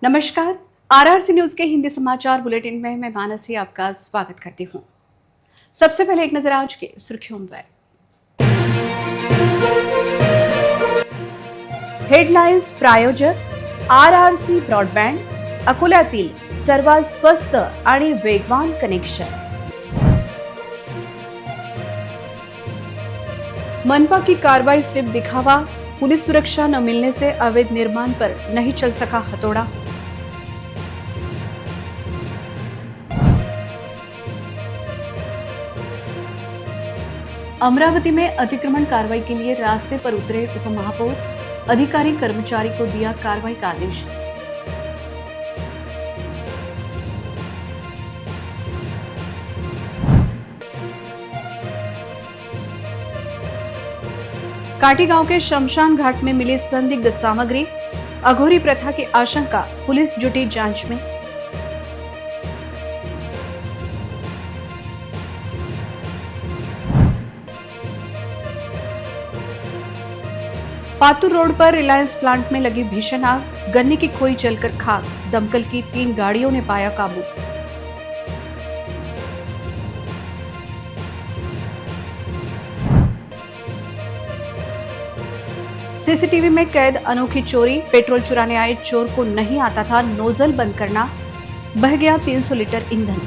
नमस्कार। RRC news के हिंदी समाचार बुलेटिन में मैं मानसी आपका स्वागत करती हूँ। सबसे पहले एक नजर आज की सुर्खियों पर। हेडलाइन्स प्रायोजक आरआरसी ब्रॉडबँड, अकोल्यातील सर्वात स्वस्त आणि वेगवान कनेक्शन। मनपा की कार्रवाई सिर्फ दिखावा, पुलिस सुरक्षा न मिलने से अवैध निर्माण पर नहीं चल सका हथौड़ा। अमरावती में अतिक्रमण कार्रवाई के लिए रास्ते पर उतरे उपमहापौर, अधिकारी कर्मचारी को दिया कार्रवाई का आदेश। काटी गांव के शमशान घाट में मिली संदिग्ध सामग्री, अघोरी प्रथा की आशंका, पुलिस जुटी जांच में। पातुर रोड पर रिलायंस प्लांट में लगी भीषण आग, गन्ने की खोई जलकर खाक, दमकल की 3 गाड़ियों ने पाया काबू। सीसीटीवी में कैद अनोखी चोरी, पेट्रोल चुराने आए चोर को नहीं आता था नोजल बंद करना, बह गया 300 लीटर ईंधन।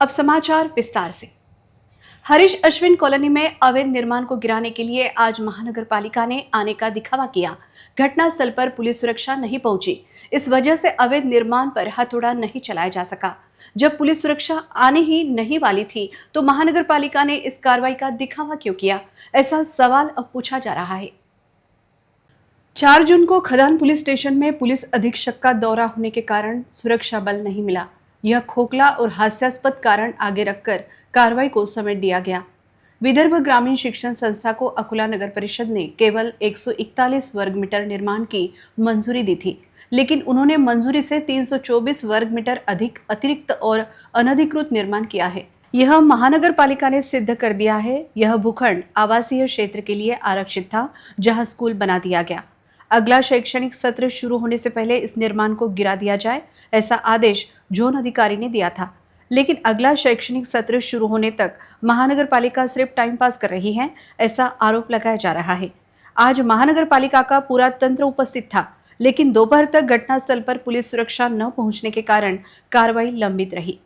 अब समाचार विस्तार से। हरीश अश्विन कॉलोनी में अवैध निर्माण को गिराने के लिए आज महानगर पालिका ने आने का दिखावा किया। घटनास्थल पर पुलिस सुरक्षा नहीं पहुंची, इस वजह से अवैध निर्माण पर हथौड़ा नहीं चलाया जा सका। जब पुलिस सुरक्षा आने ही नहीं वाली थी तो महानगर पालिका ने इस कार्रवाई का दिखावा क्यों किया, ऐसा सवाल अब पूछा जा रहा है। 4 जून को खदान पुलिस स्टेशन में पुलिस अधीक्षक का दौरा होने के कारण सुरक्षा बल नहीं मिला। यह खोखला और हास्यास्पद कारण आगे रखकर कार्रवाई को समेट दिया गया। विदर्भ ग्रामीण शिक्षण संस्था को अकोला नगर परिषद ने केवल 141 वर्ग मीटर निर्माण की मंजूरी दी थी, लेकिन उन्होंने मंजूरी से 324 वर्ग मीटर अधिक अतिरिक्त और अनधिकृत निर्माण किया है। यह महानगर पालिका ने सिद्ध कर दिया है। यह भूखंड आवासीय क्षेत्र के लिए आरक्षित था, जहां स्कूल बना दिया गया। अगला शैक्षणिक सत्र शुरू होने से पहले इस निर्माण को गिरा दिया जाए, ऐसा आदेश जोन अधिकारी ने दिया था। लेकिन अगला शैक्षणिक सत्र शुरू होने तक महानगर पालिका सिर्फ टाइम पास कर रही है, ऐसा आरोप लगाया जा रहा है। आज महानगर पालिका का पूरा तंत्र उपस्थित था, लेकिन दोपहर तक घटनास्थल पर पुलिस सुरक्षा न पहुंचने के कारण कार्रवाई लंबित रही।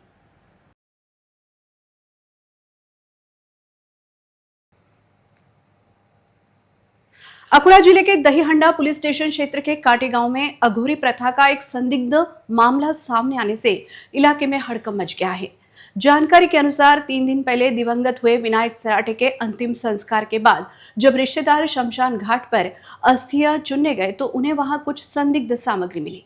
अकोला जिले के दहीहंडा पुलिस स्टेशन क्षेत्र के काटी गांव में अघोरी प्रथा का एक संदिग्ध मामला सामने आने से इलाके में हड़कंप मच गया है। जानकारी के अनुसार 3 दिन पहले दिवंगत हुए विनायक सराटे के अंतिम संस्कार के बाद जब रिश्तेदार शमशान घाट पर अस्थियां चुनने गए तो उन्हें वहां कुछ संदिग्ध सामग्री मिली।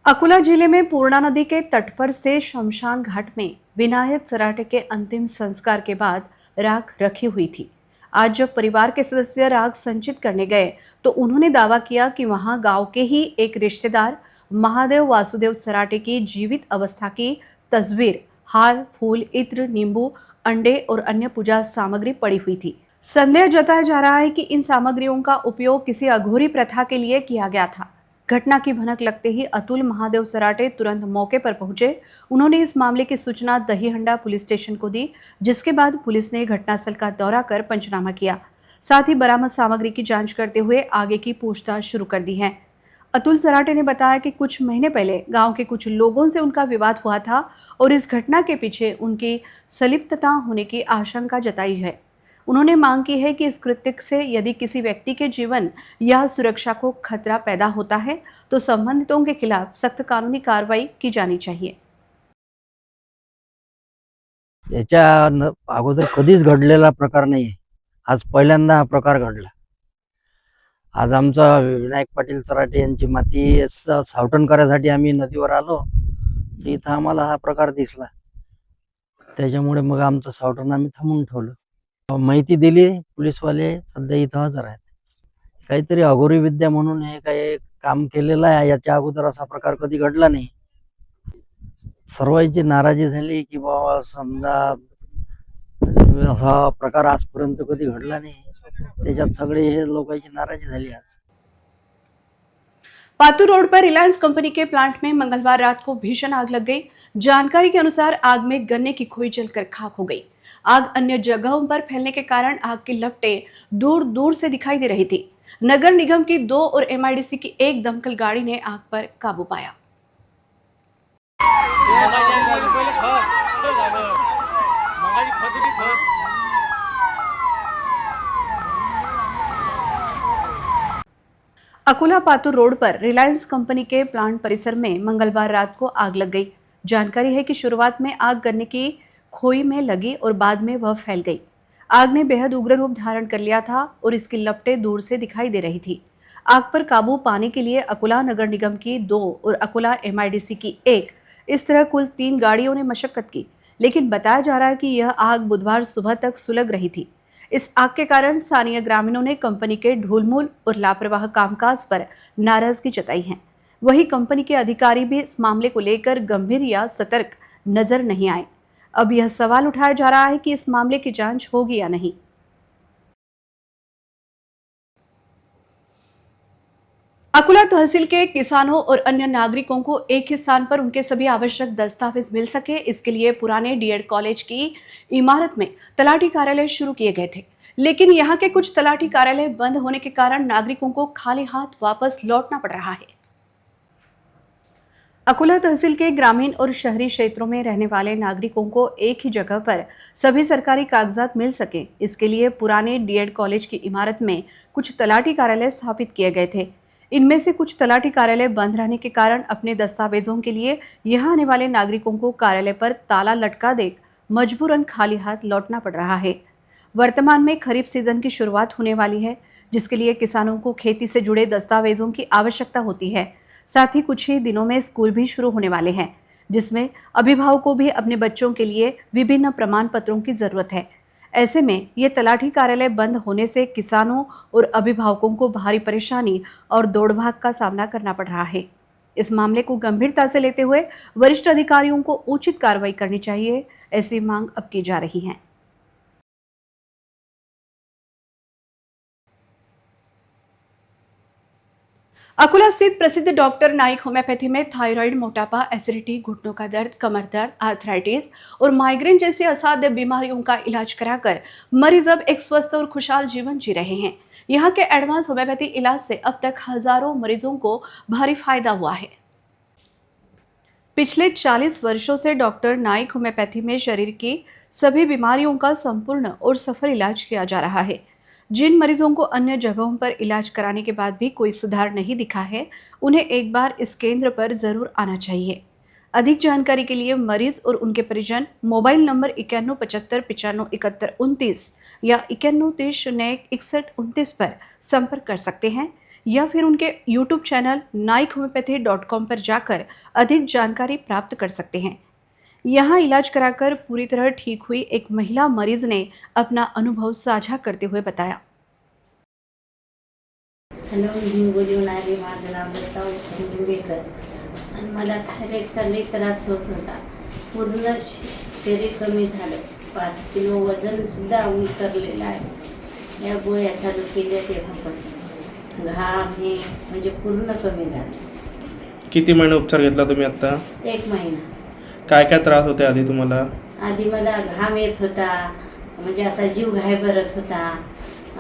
अकोला जिले में पूर्णा नदी के तट पर से शमशान घाट में विनायक सराटे के अंतिम संस्कार के बाद राख रखी हुई थी। आज जब परिवार के सदस्य राख संचित करने गए तो उन्होंने दावा किया कि वहां गांव के ही एक रिश्तेदार महादेव वासुदेव सराटे की जीवित अवस्था की तस्वीर, हार, फूल, इत्र, नींबू, अंडे और अन्य पूजा सामग्री पड़ी हुई थी। संदेह जताया जा रहा है कि इन सामग्रियों का उपयोग किसी अघोरी प्रथा के लिए किया गया था। घटना की भनक लगते ही अतुल महादेव सराटे तुरंत मौके पर पहुंचे। उन्होंने इस मामले की सूचना दहीहंडा पुलिस स्टेशन को दी, जिसके बाद पुलिस ने घटनास्थल का दौरा कर पंचनामा किया। साथ ही बरामद सामग्री की जांच करते हुए आगे की पूछताछ शुरू कर दी है। अतुल सराटे ने बताया कि कुछ महीने पहले गांव के कुछ लोगों से उनका विवाद हुआ था और इस घटना के पीछे उनकी संलिप्तता होने की आशंका जताई है। उन्होंने मांग की है कि इस कृत्य से यदि किसी व्यक्ति के जीवन या सुरक्षा को खतरा पैदा होता है तो संबंधितों के खिलाफ सख्त कानूनी कार्रवाई की जानी चाहिए। याच्या अगोदर कधीच घडलेला प्रकार नाही, आज पहिल्यांदा हा प्रकार घडला। आज आमचा विनायक पाटील सराटे यांची माती सावटण करायसाठी आम्ही नदीवर आलो, तर इथं आम्हाला हा प्रकार दिसला। त्याच्यामुळे मग आमचं सावटण आम्ही थांबवून ठेवलं। माहिती दिली, पोलीसवाले सध्या इथं हजर आहेत। काहीतरी अघोरी विद्या म्हणून हे काही काम केलेलं आहे, याच्या अगोदर असा प्रकार कधी घडला नाही। सर्वांची नाराजी झाली की बाबा समजा असा प्रकार आजपर्यंत कधी घडला नाही. त्याच्यात सगळे हे लोकांची नाराजी झाली आज. पातू रोड पर रिलायंस कंपनी के प्लांट में मंगलवार रात को भीषण आग लग गई। जानकारी के अनुसार आग में गन्ने की खोई जलकर खाक हो गई। आग अन्य जगहों पर फैलने के कारण आग की लपटें दूर दूर से दिखाई दे रही थी। नगर निगम की 2 और एमआईडीसी की एक दमकल गाड़ी ने आग पर काबू पाया। अकोला पातू रोड पर रिलायंस कंपनी के प्लांट परिसर में मंगलवार रात को आग लग गई। जानकारी है कि शुरुआत में आग गन्ने की खोई में लगी और बाद में वह फैल गई। आग ने बेहद उग्र रूप धारण कर लिया था और इसकी लपटें दूर से दिखाई दे रही थी। आग पर काबू पाने के लिए अकोला नगर निगम की 2 और अकोला एमआईडीसी की 1 इस तरह कुल 3 गाड़ियों ने मशक्कत की, लेकिन बताया जा रहा है कि यह आग बुधवार सुबह तक सुलग रही थी। इस आग के कारण स्थानीय ग्रामीणों ने कंपनी के ढूलमूल और लापरवाह कामकाज पर नाराजगी जताई है। वहीं कंपनी के अधिकारी भी इस मामले को लेकर गंभीर या सतर्क नजर नहीं आए। अब यह सवाल उठाया जा रहा है कि इस मामले की जांच होगी या नहीं। अकोला तहसील के किसानों और अन्य नागरिकों को एक ही स्थान पर उनके सभी आवश्यक दस्तावेज मिल सके, इसके लिए पुराने डीएड कॉलेज की इमारत में तलाटी कार्यालय शुरू किए गए थे। लेकिन यहाँ के कुछ तलाटी कार्यालय बंद होने के कारण नागरिकों को खाली हाथ वापस लौटना पड़ रहा है। अकोला तहसील के ग्रामीण और शहरी क्षेत्रों में रहने वाले नागरिकों को एक ही जगह पर सभी सरकारी कागजात मिल सके, इसके लिए पुराने डीएड कॉलेज की इमारत में कुछ तलाटी कार्यालय स्थापित किए गए थे। इनमें से कुछ तलाटी कार्यालय बंद रहने के कारण अपने दस्तावेजों के लिए यहां आने वाले नागरिकों को कार्यालय पर ताला लटका देकर मजबूरन खाली हाथ लौटना पड़ रहा है। वर्तमान में खरीफ सीजन की शुरुआत होने वाली है, जिसके लिए किसानों को खेती से जुड़े दस्तावेजों की आवश्यकता होती है। साथ ही कुछ ही दिनों में स्कूल भी शुरू होने वाले हैं, जिसमें अभिभावकों को भी अपने बच्चों के लिए विभिन्न प्रमाण पत्रों की जरूरत है। ऐसे में ये तलाठी कार्यालय बंद होने से किसानों और अभिभावकों को भारी परेशानी और दौड़भाग का सामना करना पड़ रहा है। इस मामले को गंभीरता से लेते हुए वरिष्ठ अधिकारियों को उचित कार्रवाई करनी चाहिए, ऐसी मांग अब की जा रही है। अकोला स्थित प्रसिद्ध डॉक्टर नाइक होम्योपैथी में थायराइड, मोटापा, एसिडिटी, घुटनों का दर्द, कमर दर्द, आर्थराइटिस और माइग्रेन जैसी असाध्य बीमारियों का इलाज कराकर मरीज अब एक स्वस्थ और खुशहाल जीवन जी रहे हैं। यहाँ के एडवांस होम्योपैथी इलाज से अब तक हजारों मरीजों को भारी फायदा हुआ है। पिछले 40 वर्षों से डॉक्टर नाइक होम्योपैथी में शरीर की सभी बीमारियों का संपूर्ण और सफल इलाज किया जा रहा है। जिन मरीजों को अन्य जगहों पर इलाज कराने के बाद भी कोई सुधार नहीं दिखा है, उन्हें एक बार इस केंद्र पर जरूर आना चाहिए। अधिक जानकारी के लिए मरीज और उनके परिजन मोबाइल नंबर 9175957129 या 91306129 पर संपर्क कर सकते हैं, या फिर उनके YouTube चैनल naikhomeopathy.com पर जाकर अधिक जानकारी प्राप्त कर सकते हैं। यहाँ इलाज कराकर पूरी तरह ठीक हुई एक महिला मरीज ने अपना अनुभव साझा करते हुए बताया। हॅलो, मी बोलून आले. माझं नाव दत्ता लिंबेकर आणि मला थायरॉइडचा लई त्रास होत होता. पूर्ण शरीर कमी झालं. 5 किलो वजनसुद्धा उतरलेलं आहे. या गोळ्या चालू केल्या तेव्हापासून घाम हे म्हणजे पूर्ण कमी झालं. किती महिने उपचार घेतला तुम्ही आता? 1 महिना. काय काय त्रास होते आधी तुम्हाला? आधी मला घाम येत होता, म्हणजे असा जीव घाबरत होता,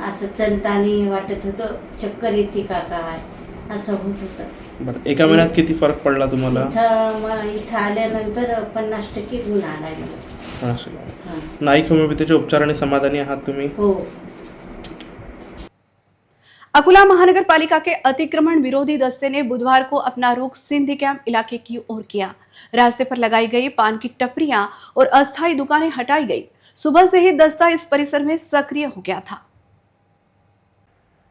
असं चणतानी वाटत होतं, चक्कर येते का काय असं होत होतं. बरं, एका महिन्यात किती फरक पडला तुम्हाला? इथं आल्यानंतर 50% गुण आलाय मला. हां. नाईक होमिओपॅथीच्या उपचाराने समाधानी आहात तुम्ही? हो. अकोला महानगर पालिका के अतिक्रमण विरोधी दस्ते ने बुधवार को अपना रुख सिंधी कैंप इलाके की ओर किया। रास्ते पर लगाई गई पान की टपरियां और अस्थायी दुकानें हटाई गई। सुबह से ही दस्ता इस परिसर में सक्रिय हो गया था।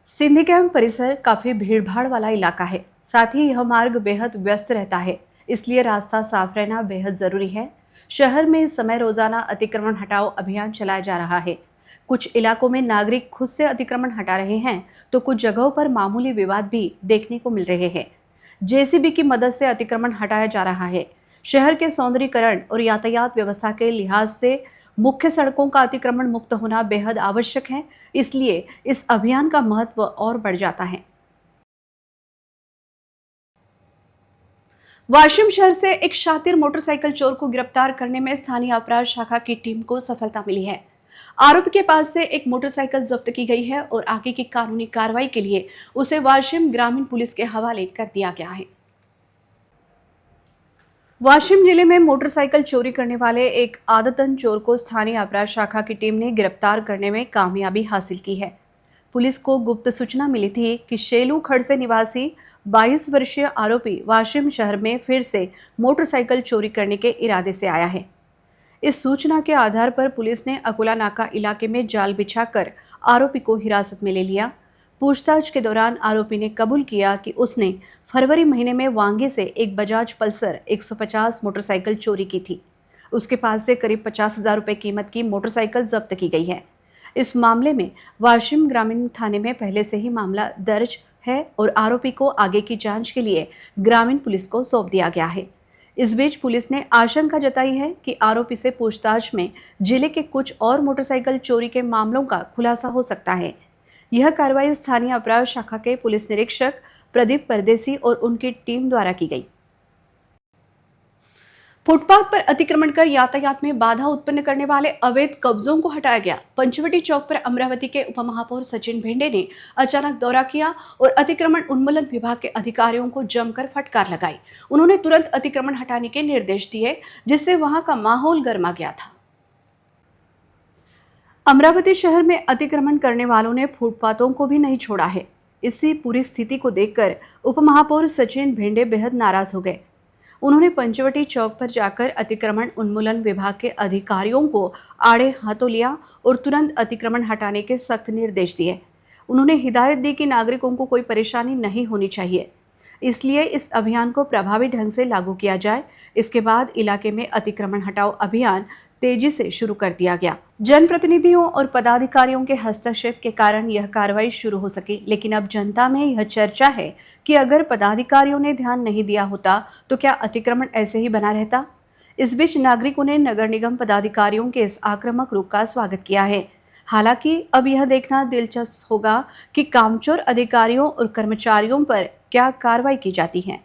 सिंधी कैंप परिसर काफी भीड़भाड़ वाला इलाका है, साथ ही यह मार्ग बेहद व्यस्त रहता है, इसलिए रास्ता साफ रहना बेहद जरूरी है। शहर में इस समय रोजाना अतिक्रमण हटाओ अभियान चलाया जा रहा है। कुछ इलाकों में नागरिक खुद से अतिक्रमण हटा रहे हैं, तो कुछ जगहों पर मामूली विवाद भी देखने को मिल रहे हैं। जेसीबी की मदद से अतिक्रमण हटाया जा रहा है। शहर के सौंदर्यीकरण और यातायात व्यवस्था के लिहाज से मुख्य सड़कों का अतिक्रमण मुक्त होना बेहद आवश्यक है, इसलिए इस अभियान का महत्व और बढ़ जाता है। वाशिम शहर से एक शातिर मोटरसाइकिल चोर को गिरफ्तार करने में स्थानीय अपराध शाखा की टीम को सफलता मिली है। आरोपी के पास से एक मोटरसाइकिल जब्त की गई है और आगे की कानूनी कार्रवाई के लिए उसे वाशिम ग्रामीण पुलिस के हवाले कर दिया गया है। वाशिम जिले में मोटरसाइकिल चोरी करने वाले एक आदतन चोर को स्थानीय अपराध शाखा की टीम ने गिरफ्तार करने में कामयाबी हासिल की है। पुलिस को गुप्त सूचना मिली थी कि शेलू खड़से निवासी 22 वर्षीय आरोपी वाशिम शहर में फिर से मोटरसाइकिल चोरी करने के इरादे से आया है। इस सूचना के आधार पर पुलिस ने अकोला नाका इलाके में जाल बिछाकर आरोपी को हिरासत में ले लिया। पूछताछ के दौरान आरोपी ने कबूल किया कि उसने फरवरी महीने में वांगे से एक बजाज पल्सर 150 मोटरसाइकिल चोरी की थी। उसके पास से करीब 50,000 रुपये कीमत की मोटरसाइकिल जब्त की गई है। इस मामले में वाशिम ग्रामीण थाने में पहले से ही मामला दर्ज है और आरोपी को आगे की जांच के लिए ग्रामीण पुलिस को सौंप दिया गया है। इस बीच पुलिस ने आशंका जताई है कि आरोपी से पूछताछ में जिले के कुछ और मोटरसाइकिल चोरी के मामलों का खुलासा हो सकता है। यह कार्रवाई स्थानीय अपराध शाखा के पुलिस निरीक्षक प्रदीप परदेसी और उनकी टीम द्वारा की गई। फुटपाथ पर अतिक्रमण कर यातायात में बाधा उत्पन्न करने वाले अवैध कब्जों को हटाया गया। पंचवटी चौक पर अमरावती के उपमहापौर सचिन भेंडे ने अचानक दौरा किया और अतिक्रमण उन्मूलन विभाग के अधिकारियों को जमकर फटकार लगाई। उन्होंने तुरंत अतिक्रमण हटाने के निर्देश दिए, जिससे वहां का माहौल गर्मा गया था। अमरावती शहर में अतिक्रमण करने वालों ने फुटपाथों को भी नहीं छोड़ा है। इसी पूरी स्थिति को देखकर उपमहापौर सचिन भेंडे बेहद नाराज हो गए। उन्होंने पंचवटी चौक पर जाकर अतिक्रमण उन्मूलन विभाग के अधिकारियों को आड़े हाथों लिया और तुरंत अतिक्रमण हटाने के सख्त निर्देश दिए। उन्होंने हिदायत दी कि नागरिकों को कोई परेशानी नहीं होनी चाहिए, इसलिए इस अभियान को प्रभावी ढंग से लागू किया जाए। इसके बाद इलाके में अतिक्रमण हटाओ अभियान तेजी से शुरू कर दिया गया। जनप्रतिनिधियों और पदाधिकारियों के हस्तक्षेप के कारण यह कार्रवाई शुरू हो सकी, लेकिन अब जनता में यह चर्चा है कि अगर पदाधिकारियों ने ध्यान नहीं दिया होता तो क्या अतिक्रमण ऐसे ही बना रहता। इस बीच नागरिकों ने नगर निगम पदाधिकारियों के इस आक्रामक रूप का स्वागत किया है। हालांकि अब यह देखना दिलचस्प होगा कि कामचोर अधिकारियों और कर्मचारियों पर क्या कार्रवाई की जाती है।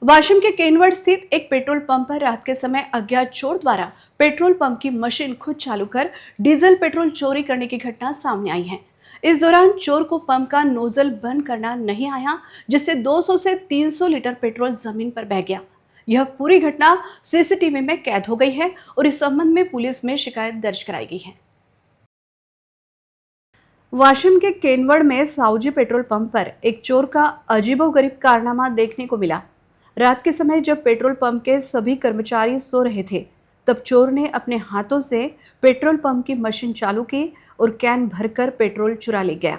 वाशिम के केनवड़ स्थित एक पेट्रोल पंप पर रात के समय अज्ञात चोर द्वारा पेट्रोल पंप की मशीन खुद चालू कर डीजल पेट्रोल चोरी करने की घटना सामने आई है। इस दौरान चोर को पंप का नोजल बंद करना नहीं आया, जिससे 200 से 300 लीटर पेट्रोल जमीन पर बह गया। यह पूरी घटना सीसीटीवी में कैद हो गई है और इस संबंध में पुलिस में शिकायत दर्ज कराई गई है। वाशिम के केनवड़ में साउजी पेट्रोल पंप पर एक चोर का अजीबोगरीब कारनामा देखने को मिला। रात के समय जब पेट्रोल पंप के सभी कर्मचारी सो रहे थे, तब चोर ने अपने हाथों से पेट्रोल पंप की मशीन चालू की और कैन भरकर पेट्रोल चुरा ले गया।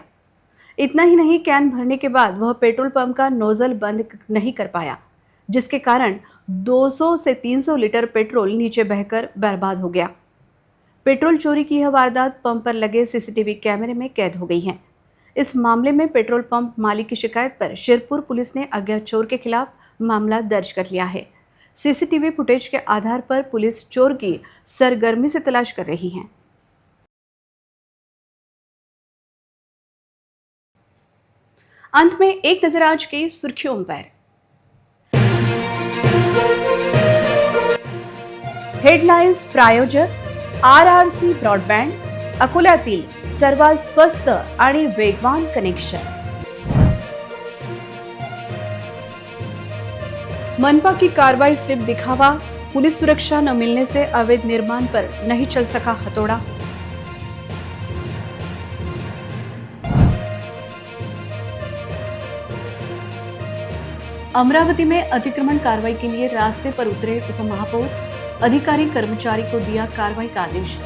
इतना ही नहीं, कैन भरने के बाद वह पेट्रोल पंप का नोजल बंद नहीं कर पाया, जिसके कारण 200 से 300 लीटर पेट्रोल नीचे बहकर बर्बाद हो गया। पेट्रोल चोरी की यह वारदात पंप पर लगे सीसीटीवी कैमरे में कैद हो गई है। इस मामले में पेट्रोल पंप मालिक की शिकायत पर शिरपुर पुलिस ने अज्ञात चोर के खिलाफ मामला दर्ज कर लिया है। सीसीटीवी फुटेज के आधार पर पुलिस चोर की सरगर्मी से तलाश कर रही है। अंत में एक नजर आज की सुर्खियों पर। हेडलाइन्स प्रायोजक आरआरसी ब्रॉडबँड, अकोल्यातील सर्वात स्वस्त आणि वेगवान कनेक्शन। मनपा की कार्रवाई सिर्फ दिखावा, पुलिस सुरक्षा न मिलने से अवैध निर्माण पर नहीं चल सका हथौड़ा। अमरावती में अतिक्रमण कार्रवाई के लिए रास्ते पर उतरे उपमहापौर, अधिकारी कर्मचारी को दिया कार्रवाई का आदेश।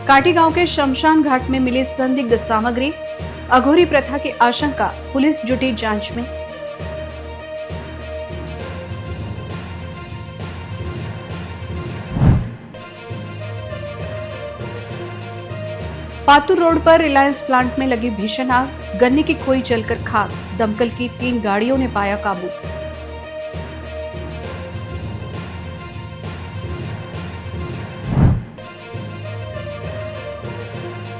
काटी गांव के शमशान घाट में मिली संदिग्ध सामग्री, अघोरी प्रथा की आशंका, पुलिस जुटी जांच में। पातुर रोड पर रिलायंस प्लांट में लगी भीषण आग, गन्ने की खोई जलकर खाक, दमकल की 3 गाड़ियों ने पाया काबू।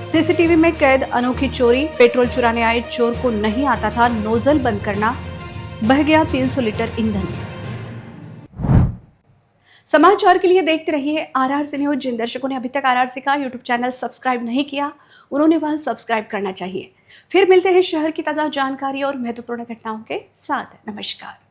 सीसीटीवी में कैद अनोखी चोरी, पेट्रोल चुराने आए चोर को नहीं आता था नोजल बंद करना, बह गया 300 लीटर ईंधन। समाचार के लिए देखते रहिए आरआरसी न्यूज। जिन दर्शकों ने अभी तक आरआरसी का यूट्यूब चैनल सब्सक्राइब नहीं किया, उन्होंने वह सब्सक्राइब करना चाहिए। फिर मिलते हैं शहर की ताजा जानकारी और महत्वपूर्ण घटनाओं के साथ। नमस्कार।